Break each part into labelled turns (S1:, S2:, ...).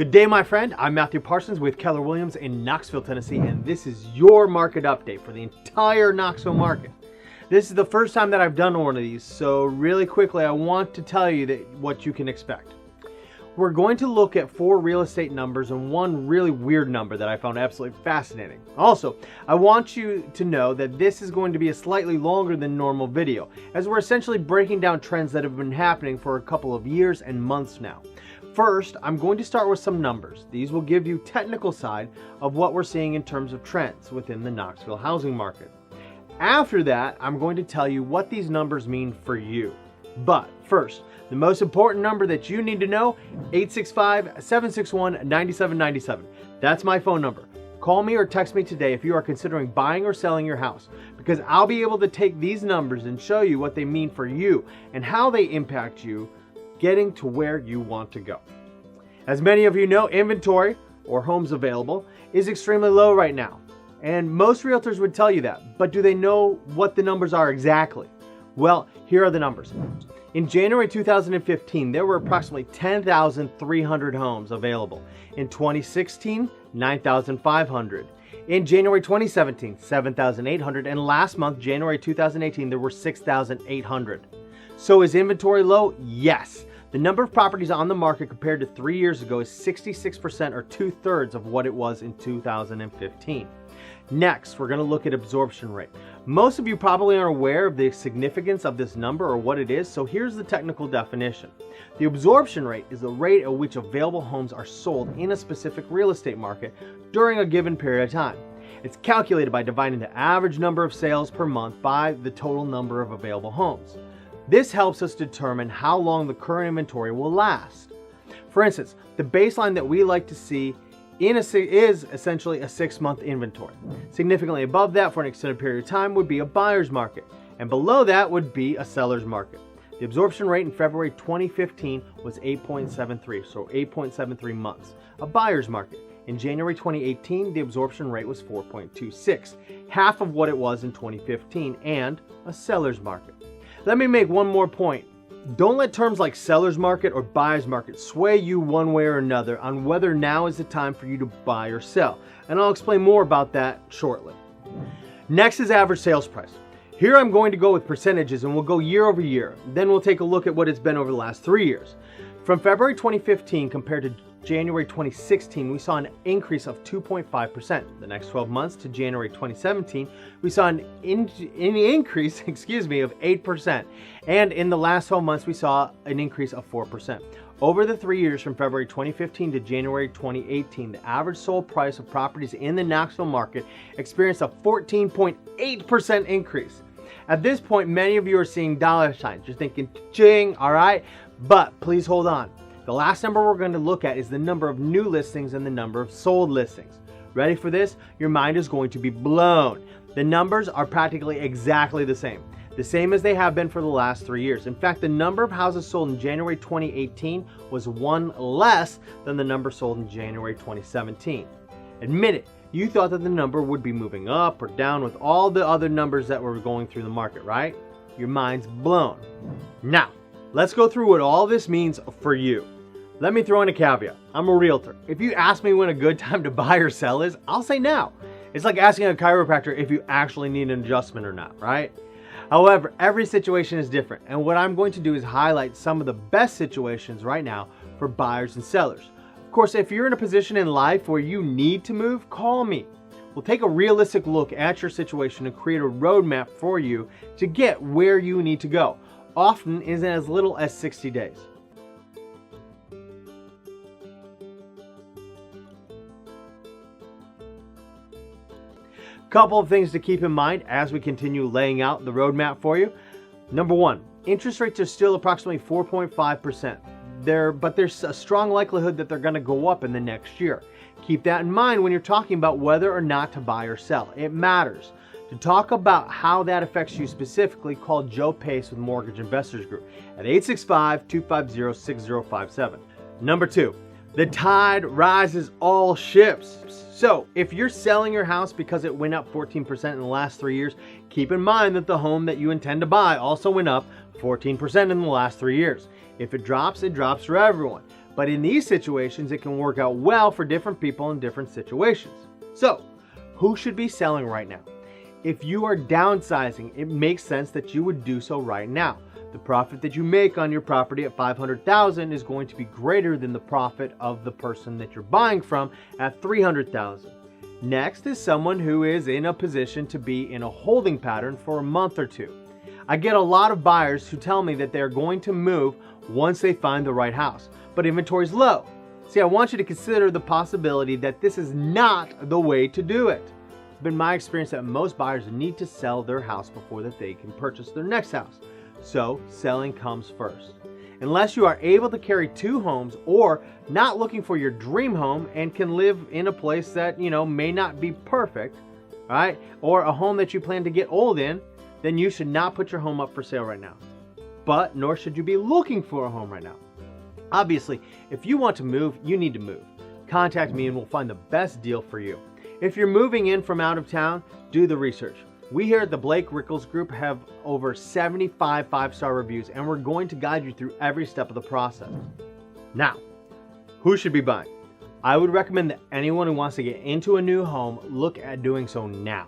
S1: Good day, my friend. I'm Matthew Parsons with Keller Williams in Knoxville, Tennessee, and this is your market update for the entire Knoxville market. This is the first time that I've done one of these, so really quickly, I want to tell you what you can expect. We're going to look at 4 real estate numbers and one really weird number that I found absolutely fascinating. Also, I want you to know that this is going to be a slightly longer than normal video, as we're essentially breaking down trends that have been happening for a couple of years and months now. First, I'm going to start with some numbers. These will give you technical side of what we're seeing in terms of trends within the Knoxville housing market. After that, I'm going to tell you what these numbers mean for you. But first, the most important number that you need to know, 865-761-9797. That's my phone number. Call me or text me today if you are considering buying or selling your house, because I'll be able to take these numbers and show you what they mean for you and how they impact you getting to where you want to go. As many of you know, inventory, or homes available, is extremely low right now. And most realtors would tell you that, but do they know what the numbers are exactly? Well, here are the numbers. In January 2015, there were approximately 10,300 homes available. In 2016, 9,500. In January 2017, 7,800. And last month, January 2018, there were 6,800. So is inventory low? Yes. The number of properties on the market compared to 3 years ago is 66%, or 2/3 of what it was in 2015. Next, we're going to look at absorption rate. Most of you probably aren't aware of the significance of this number or what it is, so here's the technical definition. The absorption rate is the rate at which available homes are sold in a specific real estate market during a given period of time. It's calculated by dividing the average number of sales per month by the total number of available homes. This helps us determine how long the current inventory will last. For instance, the baseline that we like to see is essentially a 6-month inventory. Significantly above that for an extended period of time would be a buyer's market, and below that would be a seller's market. The absorption rate in February 2015 was 8.73, so 8.73 months. A buyer's market. In January 2018, the absorption rate was 4.26, half of what it was in 2015, and a seller's market. Let me make one more point. Don't let terms like seller's market or buyer's market sway you one way or another on whether now is the time for you to buy or sell. And I'll explain more about that shortly. Next is average sales price. Here I'm going to go with percentages and we'll go year over year. Then we'll take a look at what it's been over the last 3 years. From February 2015 compared to January 2016, we saw an increase of 2.5%. The next 12 months to January 2017, we saw an increase, of 8%. And in the last 12 months, we saw an increase of 4%. Over the 3 years from February 2015 to January 2018, the average sold price of properties in the Knoxville market experienced a 14.8% increase. At this point, many of you are seeing dollar signs. You're thinking, ching, all right? But please hold on. The last number we're going to look at is the number of new listings and the number of sold listings. Ready for this? Your mind is going to be blown. The numbers are practically exactly the same as they have been for the last 3 years. In fact, the number of houses sold in January 2018 was one less than the number sold in January 2017. Admit it, you thought that the number would be moving up or down with all the other numbers that were going through the market, right? Your mind's blown. Now, let's go through what all this means for you. Let me throw in a caveat. I'm a realtor. If you ask me when a good time to buy or sell is, I'll say now. It's like asking a chiropractor if you actually need an adjustment or not, right? However, every situation is different, and what I'm going to do is highlight some of the best situations right now for buyers and sellers. Of course, if you're in a position in life where you need to move, call me. We'll take a realistic look at your situation and create a roadmap for you to get where you need to go. Often is as little as 60 days. Couple of things to keep in mind as we continue laying out the roadmap for you. Number one, interest rates are still approximately 4.5%. But there's a strong likelihood that they're going to go up in the next year. Keep that in mind when you're talking about whether or not to buy or sell. It matters. To talk about how that affects you specifically, call Joe Pace with Mortgage Investors Group at 865-250-6057. Number two, the tide rises all ships. So if you're selling your house because it went up 14% in the last 3 years, keep in mind that the home that you intend to buy also went up 14% in the last 3 years. If it drops for everyone. But in these situations, it can work out well for different people in different situations. So, who should be selling right now? If you are downsizing, it makes sense that you would do so right now. The profit that you make on your property at $500,000 is going to be greater than the profit of the person that you're buying from at $300,000. Next is someone who is in a position to be in a holding pattern for a month or two. I get a lot of buyers who tell me that they're going to move once they find the right house, but inventory is low. See, I want you to consider the possibility that this is not the way to do it. It's been my experience that most buyers need to sell their house before that they can purchase their next house. So selling comes first. Unless you are able to carry two homes or not looking for your dream home and can live in a place that, may not be perfect, right? Or a home that you plan to get old in, then you should not put your home up for sale right now. But nor should you be looking for a home right now. Obviously, if you want to move, you need to move. Contact me and we'll find the best deal for you. If you're moving in from out of town, do the research. We here at the Blake Rickles Group have over 75 five-star reviews, and we're going to guide you through every step of the process. Now, who should be buying? I would recommend that anyone who wants to get into a new home look at doing so now.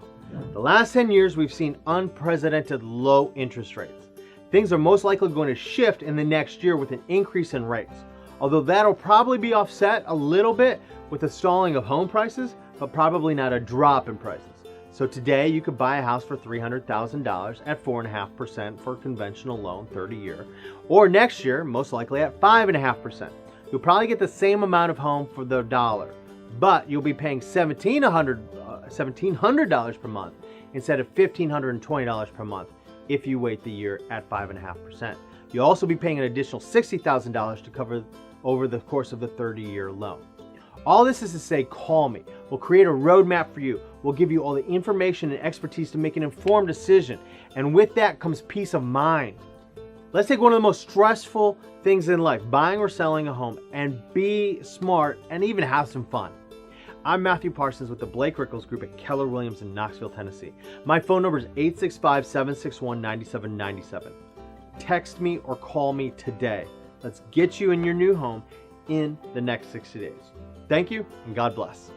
S1: The last 10 years, we've seen unprecedented low interest rates. Things are most likely going to shift in the next year with an increase in rates, although that'll probably be offset a little bit with a stalling of home prices, but probably not a drop in prices. So today you could buy a house for $300,000 at 4.5% for a conventional loan, 30-year, or next year, most likely at 5.5%. You'll probably get the same amount of home for the dollar, but you'll be paying $1,700 per month instead of $1,520 per month if you wait the year at 5.5%. You'll also be paying an additional $60,000 to cover over the course of the 30-year loan. All this is to say, call me. We'll create a roadmap for you. We'll give you all the information and expertise to make an informed decision. And with that comes peace of mind. Let's take one of the most stressful things in life, buying or selling a home, and be smart and even have some fun. I'm Matthew Parsons with the Blake Rickles Group at Keller Williams in Knoxville, Tennessee. My phone number is 865-761-9797. Text me or call me today. Let's get you in your new home in the next 60 days. Thank you, and God bless.